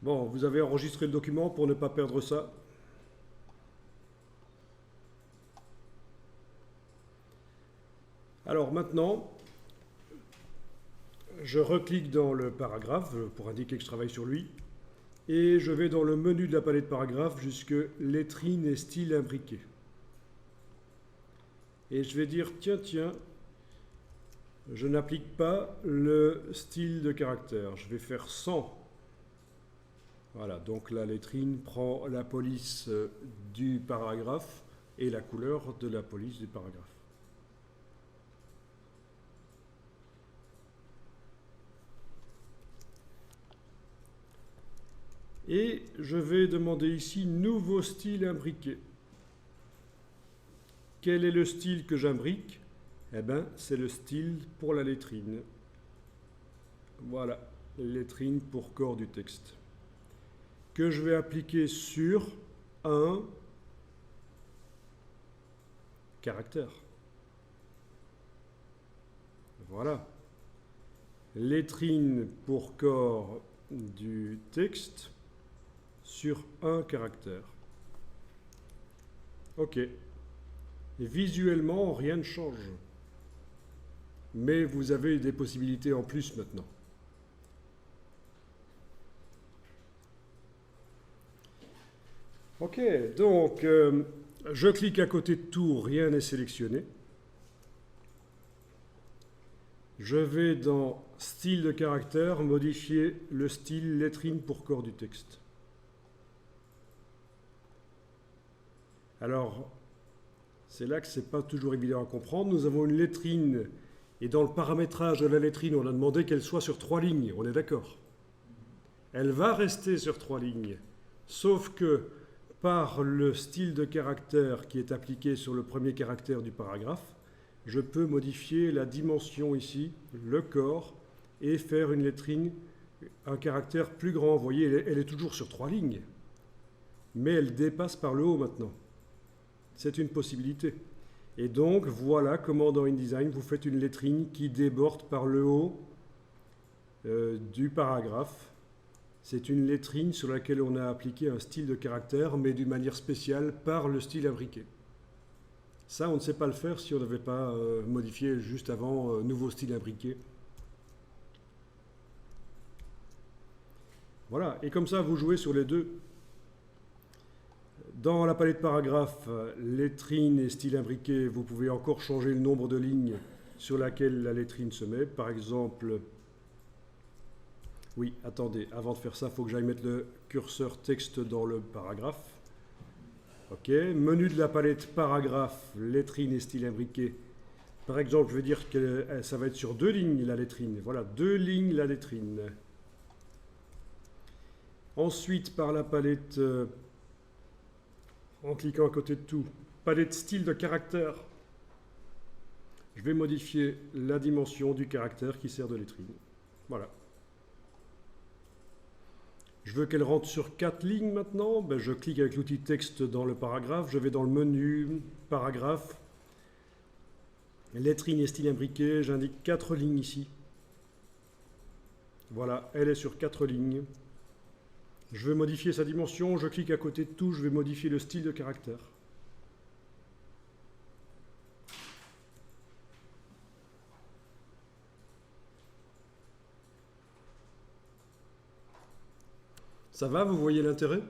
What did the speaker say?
Bon, vous avez enregistré le document pour ne pas perdre ça. Alors maintenant, je reclique dans le paragraphe pour indiquer que je travaille sur lui. Et je vais dans le menu de la palette paragraphe jusque lettrine et style imbriqué. Et je vais dire, tiens, je n'applique pas le style de caractère. Je vais faire 100. Voilà, donc la lettrine prend la police du paragraphe et la couleur de la police du paragraphe. Et je vais demander ici nouveau style imbriqué. Quel est le style que j'imbrique? Eh bien, c'est le style pour la lettrine. Voilà, lettrine pour corps du texte. Que je vais appliquer sur un caractère. Voilà. Lettrine pour corps du texte sur un caractère. OK. Et visuellement, rien ne change. Mais vous avez des possibilités en plus maintenant. OK, donc je clique à côté de tout, rien n'est sélectionné. Je vais dans style de caractère, modifier le style lettrine pour corps du texte. Alors, c'est là que ce n'est pas toujours évident à comprendre. Nous avons une lettrine, et dans le paramétrage de la lettrine, on a demandé qu'elle soit sur 3 lignes, on est d'accord? Elle va rester sur 3 lignes, sauf que par le style de caractère qui est appliqué sur le premier caractère du paragraphe, je peux modifier la dimension ici, le corps, et faire une lettrine, un caractère plus grand. Vous voyez, elle est toujours sur 3 lignes, mais elle dépasse par le haut maintenant. C'est une possibilité. Et donc, voilà comment dans InDesign, vous faites une lettrine qui déborde par le haut du paragraphe. C'est une lettrine sur laquelle on a appliqué un style de caractère, mais d'une manière spéciale par le style imbriqué. Ça, on ne sait pas le faire si on n'avait pas modifié juste avant nouveau style imbriqué. Voilà, et comme ça, vous jouez sur les deux. Dans la palette paragraphe, lettrine et style imbriqué, vous pouvez encore changer le nombre de lignes sur laquelle la lettrine se met. Par exemple, oui, attendez, avant de faire ça, il faut que j'aille mettre le curseur texte dans le paragraphe. OK, menu de la palette paragraphe, lettrine et style imbriqué. Par exemple, je vais dire que ça va être sur 2 lignes la lettrine. Voilà, 2 lignes la lettrine. Ensuite, par la palette, en cliquant à côté de tout, palette style de caractère, je vais modifier la dimension du caractère qui sert de lettrine. Voilà. Je veux qu'elle rentre sur 4 lignes maintenant. Ben, je clique avec l'outil texte dans le paragraphe. Je vais dans le menu paragraphe, lettrine et style imbriqué. J'indique 4 lignes ici. Voilà, elle est sur 4 lignes. Je vais modifier sa dimension. Je clique à côté de tout. Je vais modifier le style de caractère. Ça va, vous voyez l'intérêt ?